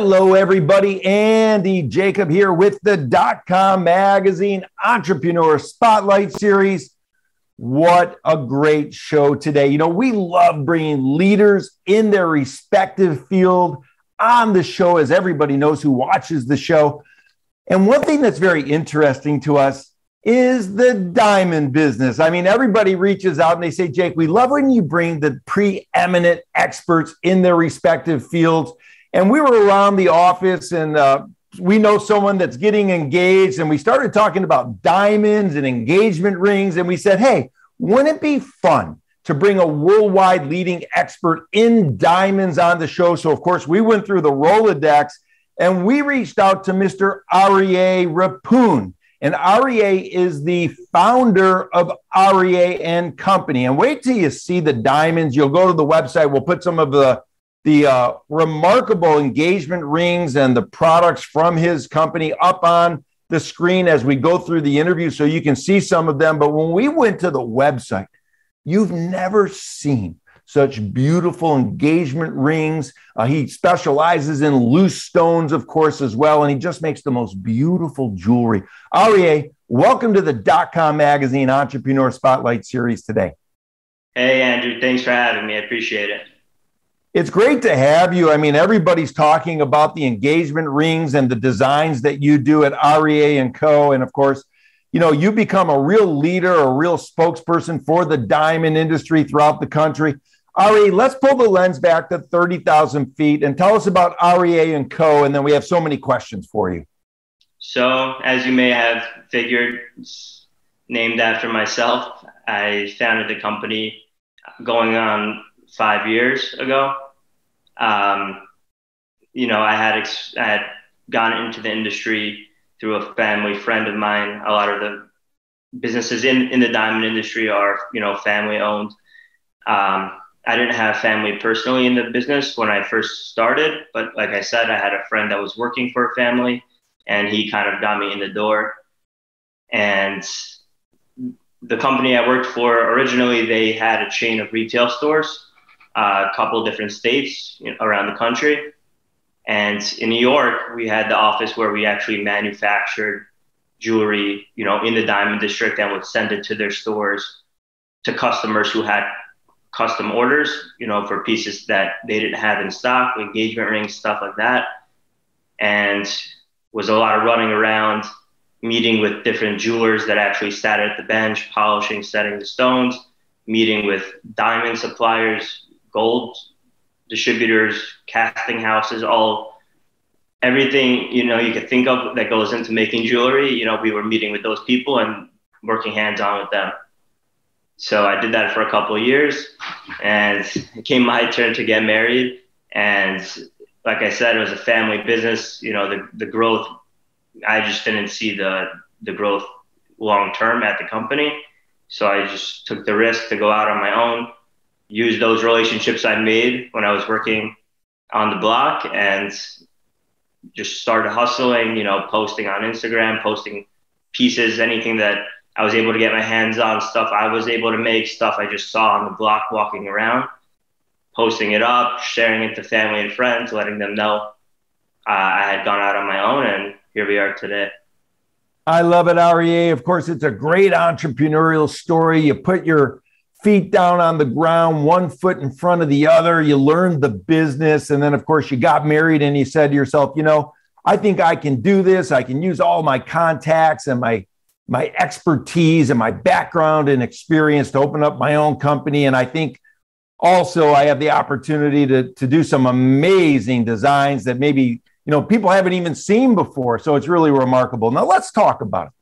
Hello, everybody. Andy Jacob here with the .com magazine Entrepreneur Spotlight Series. What a great show today. You know, we love bringing leaders in their respective field on the show, as everybody knows who watches the show. And one thing that's very interesting to us is the diamond business. I mean, everybody reaches out and they say, Jake, we love when you bring the preeminent experts in their respective fields. And we were around the office and we know someone that's getting engaged, and we started talking about diamonds and engagement rings. And we said, hey, wouldn't it be fun to bring a worldwide leading expert in diamonds on the show? So, of course, we went through the Rolodex and we reached out to Mr. Aryeh Rephun. And Aryeh is the founder of Aryeh and Company. And wait till you see the diamonds. You'll go to the website. We'll put some of the remarkable engagement rings and the products from his company up on the screen as we go through the interview so you can see some of them. But when we went to the website, you've never seen such beautiful engagement rings. He specializes in loose stones, of course, as well, and he just makes the most beautiful jewelry. Aryeh, welcome to the .com magazine Entrepreneur Spotlight Series today. Hey, Andrew, thanks for having me. I appreciate it. It's great to have you. I mean, everybody's talking about the engagement rings and the designs that you do at Aryeh and Co. And of course, you know, you become a real leader, a real spokesperson for the diamond industry throughout the country. Aryeh, let's pull the lens back to 30,000 feet and tell us about Aryeh and Co. And then we have so many questions for you. So, as you may have figured, it's named after myself. I founded the company going on 5 years ago. You know, I had gone into the industry through a family friend of mine. A lot of the businesses in the diamond industry are, you know, family owned. I didn't have family personally in the business when I first started, but like I said, I had a friend that was working for a family and he kind of got me in the door. And the company I worked for originally, they had a chain of retail stores, a couple of different states around the country. And in New York, we had the office where we actually manufactured jewelry, you know, in the diamond district and would send it to their stores to customers who had custom orders, you know, for pieces that they didn't have in stock, engagement rings, stuff like that. And was a lot of running around, meeting with different jewelers that actually sat at the bench, polishing, setting the stones, meeting with diamond suppliers, gold distributors, casting houses, everything, you know, you could think of that goes into making jewelry. You know, we were meeting with those people and working hands-on with them. So I did that for a couple of years, and it came my turn to get married. And like I said, it was a family business. You know, the growth, I just didn't see the growth long-term at the company. So I just took the risk to go out on my own, use those relationships I made when I was working on the block, and just started hustling, you know, posting on Instagram, posting pieces, anything that I was able to get my hands on, stuff I was able to make, stuff I just saw on the block walking around, posting it up, sharing it to family and friends, letting them know I had gone out on my own, and here we are today. I love it, Aryeh. Of course, it's a great entrepreneurial story. You put your feet down on the ground, one foot in front of the other. You learned the business. And then, of course, you got married and you said to yourself, you know, I think I can do this. I can use all my contacts and my expertise and my background and experience to open up my own company. And I think also I have the opportunity to do some amazing designs that maybe, you know, people haven't even seen before. So it's really remarkable. Now let's talk about it,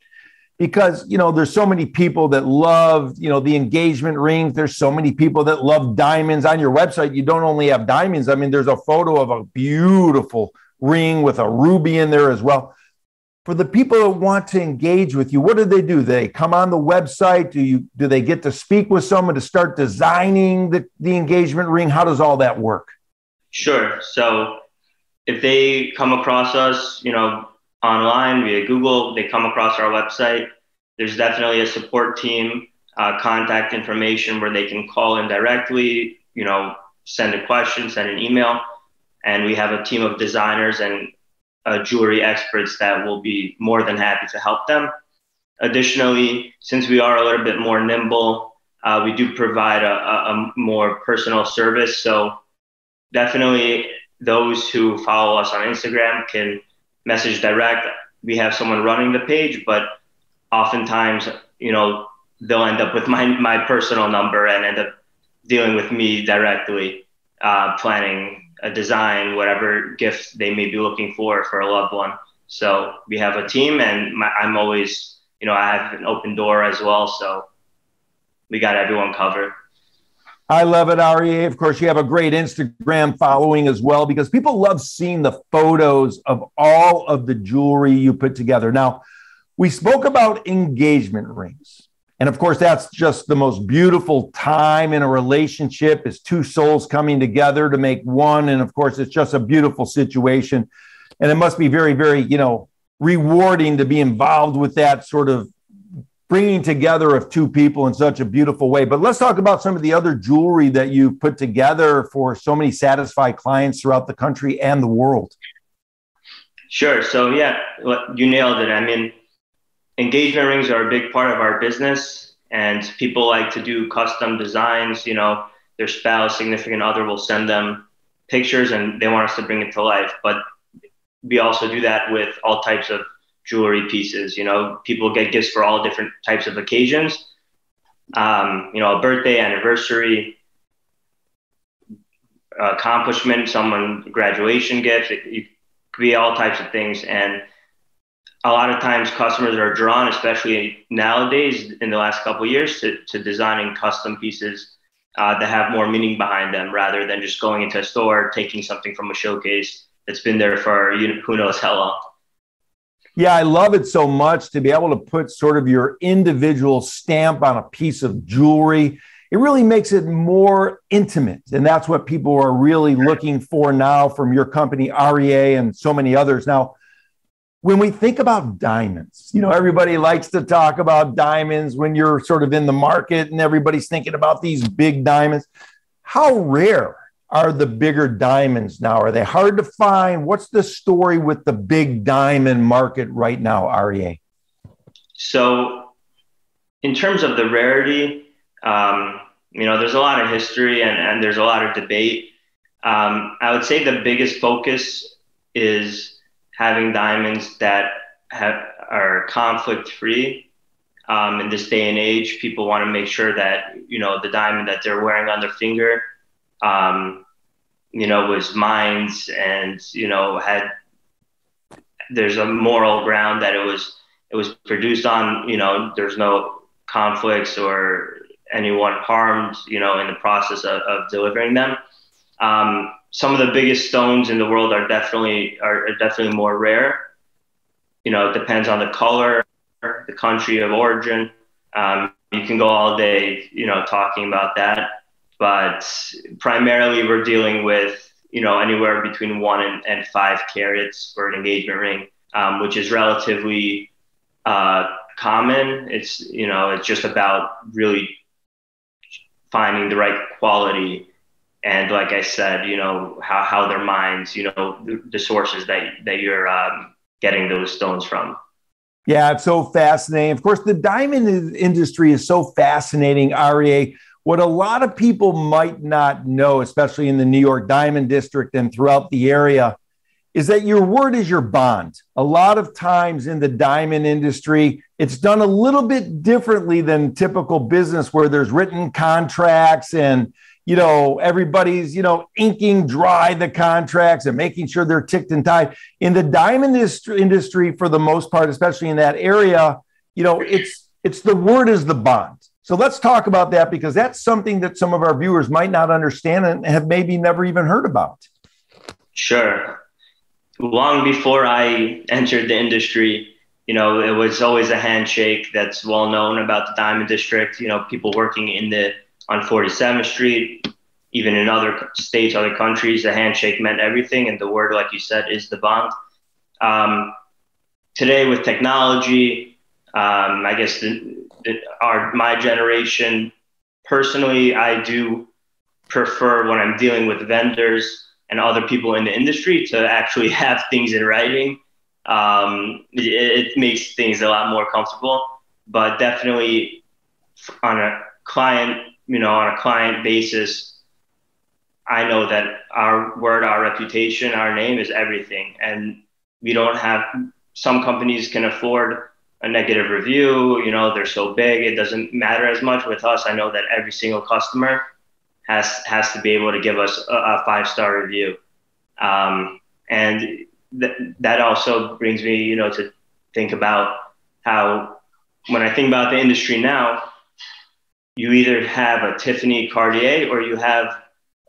because, you know, there's so many people that love, you know, the engagement rings. There's so many people that love diamonds. On your website, you don't only have diamonds. I mean, there's a photo of a beautiful ring with a ruby in there as well. For the people that want to engage with you, what do? They come on the website? Do they get to speak with someone to start designing the engagement ring? How does all that work? Sure. So if they come across us, you know, online via Google, they come across our website, there's definitely a support team, contact information where they can call in directly, you know, send a question, send an email. and we have a team of designers and jewelry experts that will be more than happy to help them. Additionally, since we are a little bit more nimble, we do provide a more personal service. So definitely those who follow us on Instagram can message direct. We have someone running the page, but oftentimes, they'll end up with my personal number and end up dealing with me directly, planning a design, whatever gift they may be looking for a loved one. So we have a team, and I'm always, I have an open door as well. So we got everyone covered. I love it, Aryeh. Of course, you have a great Instagram following as well, because people love seeing the photos of all of the jewelry you put together. Now, we spoke about engagement rings. And of course, that's just the most beautiful time in a relationship, is two souls coming together to make one. And of course, it's just a beautiful situation. And it must be very, very, rewarding to be involved with that sort of bringing together of two people in such a beautiful way. But let's talk about some of the other jewelry that you put together for so many satisfied clients throughout the country and the world. Sure. So yeah, you nailed it. I mean, engagement rings are a big part of our business, and people like to do custom designs. Their spouse, significant other will send them pictures and they want us to bring it to life. But we also do that with all types of jewelry pieces. People get gifts for all different types of occasions. A birthday, anniversary, accomplishment, someone graduation gift. It could be all types of things. And a lot of times customers are drawn, especially nowadays in the last couple of years, to designing custom pieces that have more meaning behind them, rather than just going into a store, taking something from a showcase that's been there for who knows how long. Yeah, I love it so much to be able to put sort of your individual stamp on a piece of jewelry. It really makes it more intimate. And that's what people are really looking for now from your company, Aryeh, and so many others. Now, when we think about diamonds, everybody likes to talk about diamonds when you're sort of in the market and everybody's thinking about these big diamonds. How rare are the bigger diamonds now? Are they hard to find? What's the story with the big diamond market right now, Aryeh? So in terms of the rarity, there's a lot of history and there's a lot of debate. I would say the biggest focus is having diamonds that are conflict-free. In this day and age, people want to make sure that, the diamond that they're wearing on their finger, was mined and, there's a moral ground that it was produced on. There's no conflicts or anyone harmed, in the process of delivering them. Some of the biggest stones in the world are definitely more rare. It depends on the color, the country of origin. You can go all day, talking about that. But primarily we're dealing with, anywhere between 1 and 5 carats for an engagement ring, which is relatively common. It's just about really finding the right quality. And like I said, how they're mined, the sources that you're getting those stones from. Yeah, it's so fascinating. Of course, the diamond industry is so fascinating, Aryeh. What a lot of people might not know, especially in the New York Diamond District and throughout the area, is that your word is your bond. A lot of times in the diamond industry, it's done a little bit differently than typical business, where there's written contracts and everybody's, inking dry the contracts and making sure they're ticked and tied. In the diamond industry, for the most part, especially in that area, it's the word is the bond. So let's talk about that, because that's something that some of our viewers might not understand and have maybe never even heard about. Sure. Long before I entered the industry, it was always a handshake that's well known about the Diamond District. People working on 47th Street, even in other states, other countries, the handshake meant everything. And the word, like you said, is the bond. Today with technology, I guess my generation, personally, I do prefer, when I'm dealing with vendors, and other people in the industry to actually have things in writing. It makes things a lot more comfortable, but definitely on a client, on a client basis, I know that our word, our reputation, our name is everything. And we don't have, some companies can afford a negative review, they're so big, it doesn't matter as much. With us, I know that every single customer has to be able to give us a 5-star review. And that also brings me, to think about how, when I think about the industry now, you either have a Tiffany Cartier or you have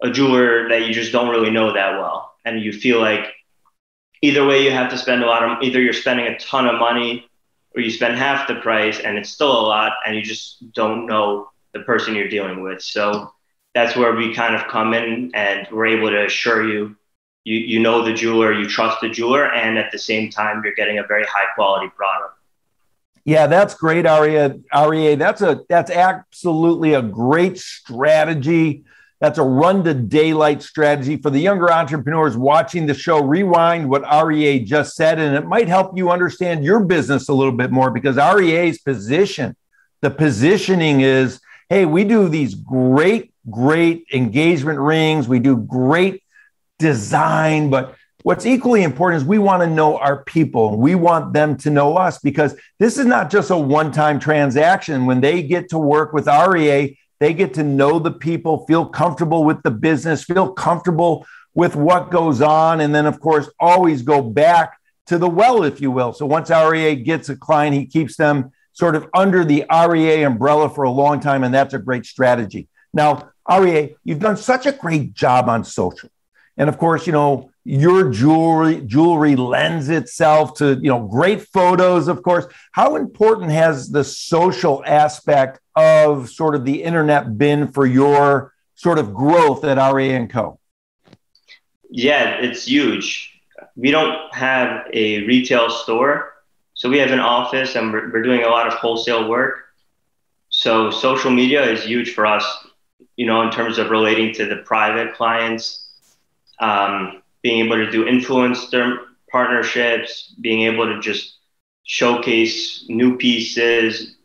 a jeweler that you just don't really know that well. And you feel like either way you have to spend either you're spending a ton of money or you spend half the price and it's still a lot and you just don't know the person you're dealing with. So that's where we kind of come in and we're able to assure you, you know the jeweler, you trust the jeweler, and at the same time, you're getting a very high quality product. Yeah, that's great, Aryeh. That's absolutely a great strategy. That's a run to daylight strategy for the younger entrepreneurs watching the show. Rewind what Aryeh just said, and it might help you understand your business a little bit more, because Aryeh's the positioning is, hey, we do these great engagement rings. We do great design, but what's equally important is we want to know our people. We want them to know us, because this is not just a one-time transaction. When they get to work with Aryeh, they get to know the people, feel comfortable with the business, feel comfortable with what goes on, and then, of course, always go back to the well, if you will. So once Aryeh gets a client, he keeps them sort of under the Aryeh umbrella for a long time, and that's a great strategy. Now, Aryeh, you've done such a great job on social. And of course, your jewelry lends itself to, great photos, of course. How important has the social aspect of sort of the internet been for your sort of growth at Aryeh and Co? Yeah, it's huge. We don't have a retail store. So we have an office and we're doing a lot of wholesale work. So social media is huge for us, in terms of relating to the private clients. Being able to do influencer partnerships, being able to just showcase new pieces.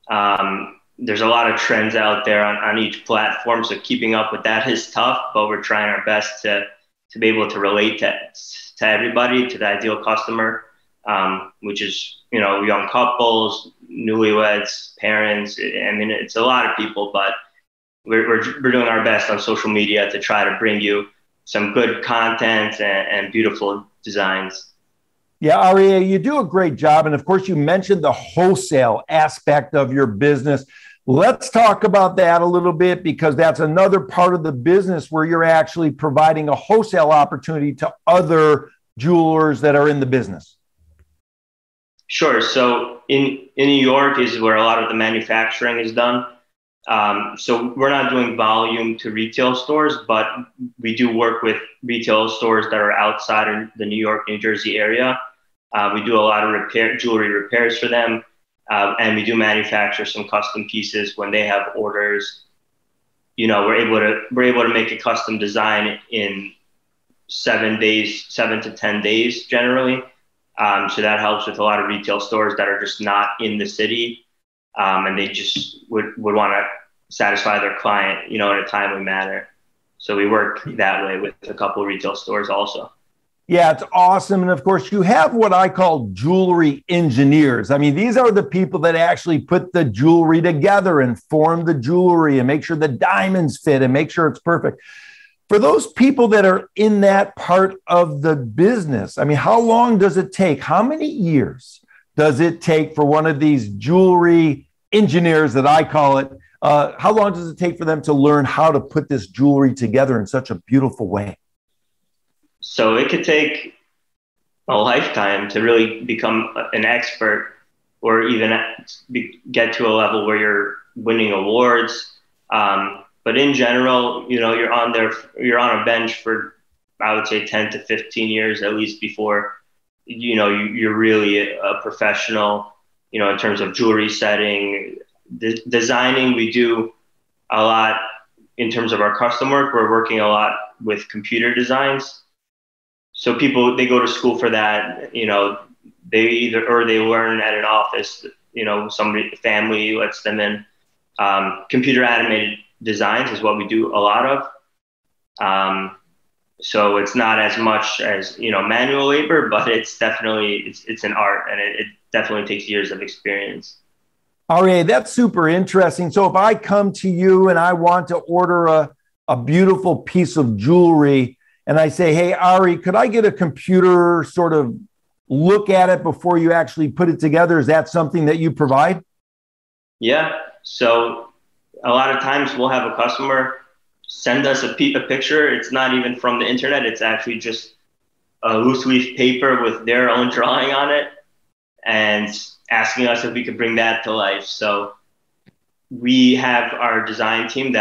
There's a lot of trends out there on each platform, so keeping up with that is tough, but we're trying our best to be able to relate to everybody, to the ideal customer, which is, young couples, newlyweds, parents. I mean, it's a lot of people, but we're doing our best on social media to try to bring you some good content and beautiful designs. Yeah, Aryeh, you do a great job. And of course, you mentioned the wholesale aspect of your business. Let's talk about that a little bit, because that's another part of the business where you're actually providing a wholesale opportunity to other jewelers that are in the business. Sure. So in New York is where a lot of the manufacturing is done. So we're not doing volume to retail stores, but we do work with retail stores that are outside of the New York, New Jersey area. We do a lot of jewelry repairs for them. And we do manufacture some custom pieces when they have orders. We're able to make a custom design in 7 to 10 days generally. So that helps with a lot of retail stores that are just not in the city. And they just would want to satisfy their client, in a timely manner. So we work that way with a couple of retail stores also. Yeah, it's awesome. And of course, you have what I call jewelry engineers. I mean, these are the people that actually put the jewelry together and form the jewelry and make sure the diamonds fit and make sure it's perfect. For those people that are in that part of the business, I mean, how long does it take? How many years does it take for one of these jewelry engineers, that I call it? How long does it take for them to learn how to put this jewelry together in such a beautiful way? So it could take a lifetime to really become an expert, or even get to a level where you're winning awards. But in general, you're on a bench for, I would say, 10 to 15 years at least before you're really a professional, in terms of jewelry setting, designing. We do a lot in terms of our custom work, we're working a lot with computer designs. So people, they go to school for that, they learn at an office, somebody, family lets them in. Computer animated designs is what we do a lot of. So it's not as much as, manual labor, but it's definitely, it's an art, and it definitely takes years of experience. Aryeh, that's super interesting. So if I come to you and I want to order a beautiful piece of jewelry and I say, hey, Aryeh, could I get a computer sort of look at it before you actually put it together? Is that something that you provide? Yeah. So a lot of times we'll have a customer send us a picture. It's not even from the internet. It's actually just a loose leaf paper with their own drawing on it, and asking us if we could bring that to life. So we have our design team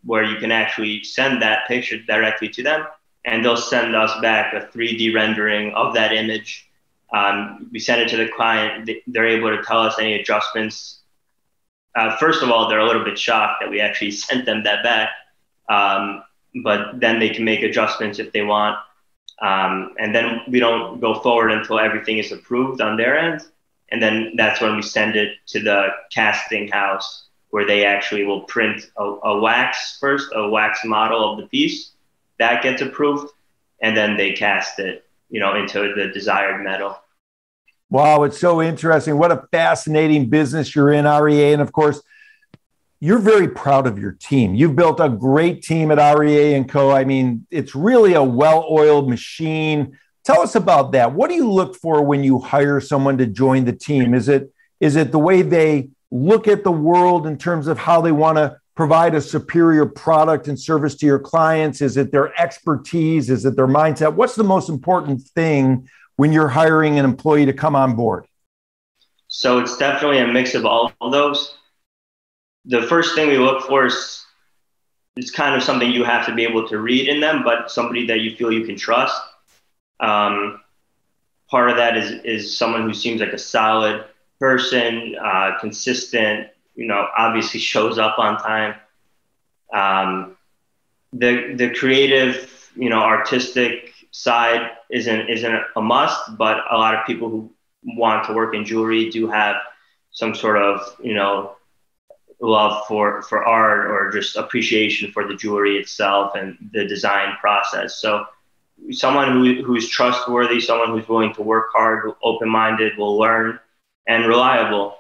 where you can actually send that picture directly to them, and they'll send us back a 3D rendering of that image. We send it to the client. They're able to tell us any adjustments. First of all, they're a little bit shocked that we actually sent them that back. But then they can make adjustments if they want. And then we don't go forward until everything is approved on their end. And then that's when we send it to the casting house, where they actually will print a wax model of the piece. That gets approved, and then they cast it, into the desired metal. Wow, it's so interesting. What a fascinating business you're in, Aryeh. And of course, you're very proud of your team. You've built a great team at Aryeh and Co. I mean, it's really a well-oiled machine. Tell us about that. What do you look for when you hire someone to join the team? Is it the way they look at the world in terms of how they want to provide a superior product and service to your clients? Is it their expertise? Is it their mindset? What's the most important thing when you're hiring an employee to come on board? So it's definitely a mix of all of those. The first thing we look for is it's kind of something you have to be able to read in them, but somebody that you feel you can trust. Part of that is someone who seems like a solid person, consistent, obviously shows up on time. The creative, artistic side isn't a must, but a lot of people who want to work in jewelry do have some sort of, love for art, or just appreciation for the jewelry itself and the design process. So someone who's trustworthy, someone who's willing to work hard, open-minded, will learn, and reliable.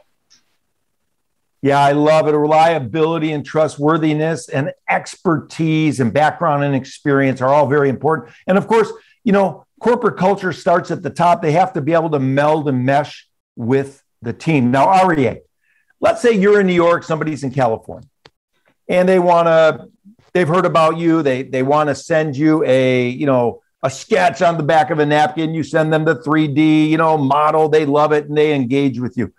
Yeah, I love it. Reliability and trustworthiness and expertise and background and experience are all very important. And of course, corporate culture starts at the top. They have to be able to meld and mesh with the team. Now, Aryeh, let's say you're in New York, somebody's in California, and they've heard about you. They want to send you a sketch on the back of a napkin. You send them the 3D, model. They love it and they engage with you.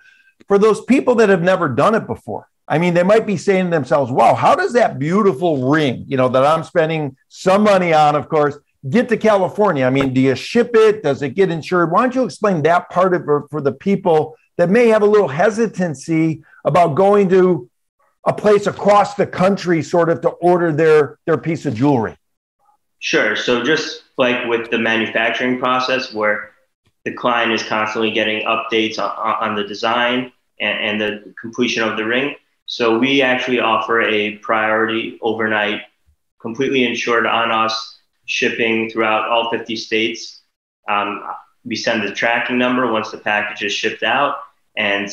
For those people that have never done it before, I mean, they might be saying to themselves, wow, how does that beautiful ring, that I'm spending some money on, of course, get to California? I mean, do you ship it? Does it get insured? Why don't you explain that part of it for the people that may have a little hesitancy about going to a place across the country sort of to order their piece of jewelry? Sure. So just like with the manufacturing process, where the client is constantly getting updates on the design and the completion of the ring. So we actually offer a priority overnight, completely insured on us, shipping throughout all 50 states. We send the tracking number once the package is shipped out, and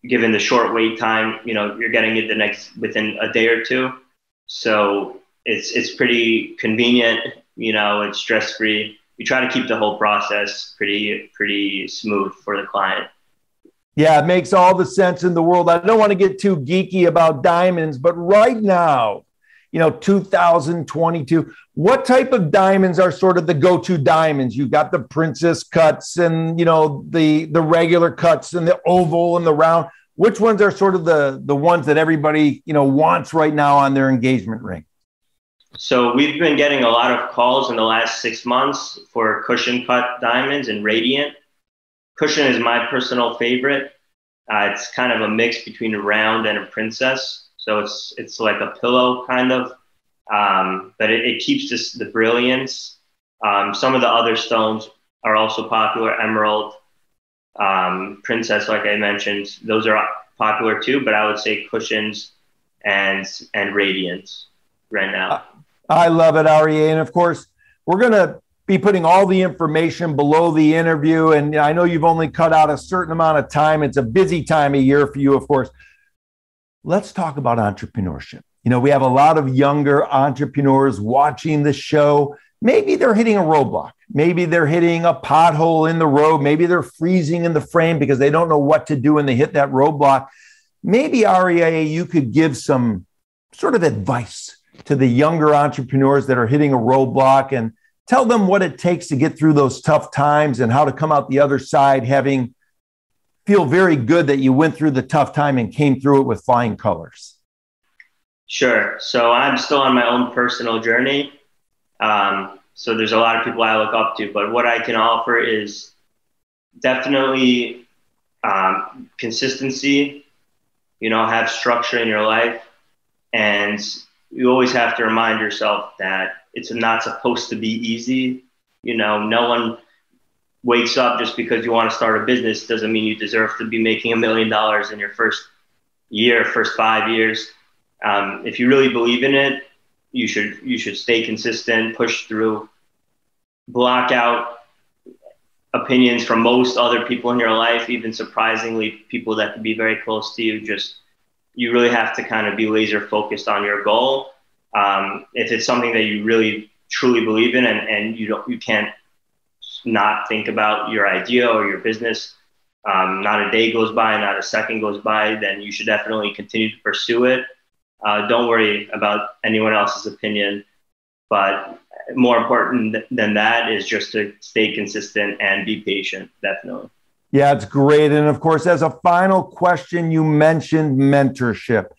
given the short wait time, you're getting it within a day or two. So it's pretty convenient, it's stress-free. We try to keep the whole process pretty smooth for the client. Yeah, it makes all the sense in the world. I don't want to get too geeky about diamonds, but right now, 2022, what type of diamonds are sort of the go-to diamonds? You've got the princess cuts and, the regular cuts and the oval and the round. Which ones are sort of the ones that everybody, wants right now on their engagement ring? So we've been getting a lot of calls in the last 6 months for cushion cut diamonds and radiant. Cushion is my personal favorite. It's kind of a mix between a round and a princess. So So it's like a pillow kind of, but it keeps the brilliance. Some of the other stones are also popular. Emerald, princess, like I mentioned, those are popular too. But I would say cushions and radiance right now. I love it, Aryeh. And of course, we're going to be putting all the information below the interview. And I know you've only cut out a certain amount of time. It's a busy time of year for you, of course. Let's talk about entrepreneurship. You know, we have a lot of younger entrepreneurs watching the show. Maybe they're hitting a roadblock. Maybe they're hitting a pothole in the road. Maybe they're freezing in the frame because they don't know what to do when they hit that roadblock. Maybe, Aryeh, you could give some sort of advice to the younger entrepreneurs that are hitting a roadblock and tell them what it takes to get through those tough times and how to come out the other side feel very good that you went through the tough time and came through it with flying colors. Sure. So I'm still on my own personal journey. So there's a lot of people I look up to, but what I can offer is definitely consistency, have structure in your life. And you always have to remind yourself that it's not supposed to be easy. No one wakes up just because you want to start a business doesn't mean you deserve to be making $1 million in your first year, first 5 years. If you really believe in it, you should stay consistent, push through, block out opinions from most other people in your life, even surprisingly people that could be very close to you. You really have to kind of be laser focused on your goal. If it's something that you really truly believe in and you can't not think about your idea or your business, not a day goes by, not a second goes by, then you should definitely continue to pursue it. Don't worry about anyone else's opinion, but more important than that is just to stay consistent and be patient, definitely. Yeah, it's great. And of course, as a final question, you mentioned mentorship.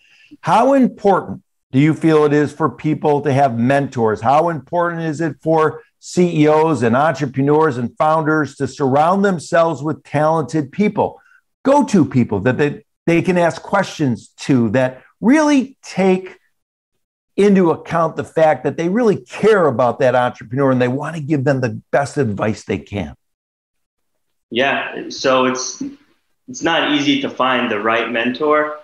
How important do you feel it is for people to have mentors? How important is it for CEOs and entrepreneurs and founders to surround themselves with talented people, go-to people that they can ask questions to, that really take into account the fact that they really care about that entrepreneur and they want to give them the best advice they can? Yeah, so it's not easy to find the right mentor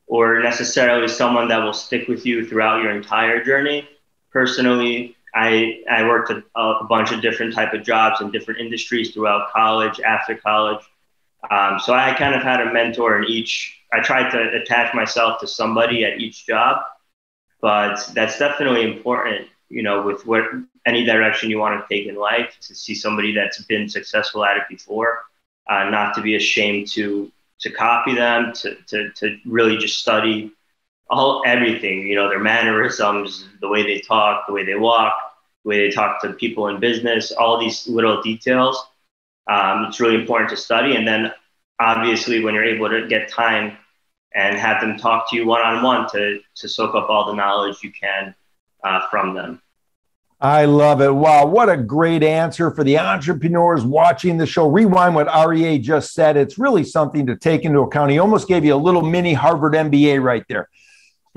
or necessarily someone that will stick with you throughout your entire journey. Personally, I worked a bunch of different type of jobs in different industries throughout college, after college. So I kind of had a mentor in each. I tried to attach myself to somebody at each job, but that's definitely important, with any direction you want to take in life, to see somebody that's been successful at it before, not to be ashamed to copy them, to really just study everything, their mannerisms, the way they talk, the way they walk, the way they talk to people in business, all these little details. It's really important to study. And then obviously when you're able to get time and have them talk to you one-on-one to soak up all the knowledge you can from them. I love it. Wow, what a great answer for the entrepreneurs watching the show. Rewind what Aryeh just said. It's really something to take into account. He almost gave you a little mini Harvard MBA right there.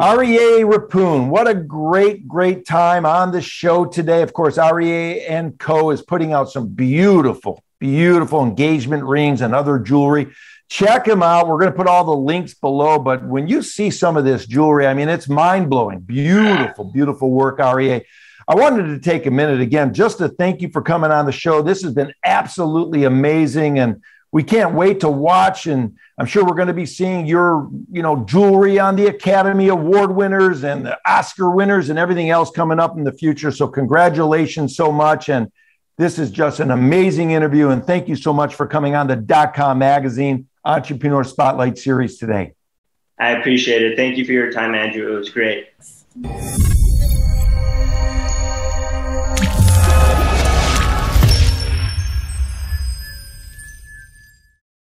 Aryeh Rephun, what a great time on the show today. Of course, Aryeh and Co is putting out some beautiful engagement rings and other jewelry. Check them out. We're going to put all the links below, but when you see some of this jewelry, I mean, it's mind-blowing. Beautiful work, Aryeh. I wanted to take a minute again just to thank you for coming on the show. This has been absolutely amazing, and we can't wait to watch. And I'm sure we're going to be seeing your, jewelry on the Academy Award winners and the Oscar winners and everything else coming up in the future. So congratulations so much. And this is just an amazing interview. And thank you so much for coming on the .com Magazine Entrepreneur Spotlight Series today. I appreciate it. Thank you for your time, Andrew. It was great.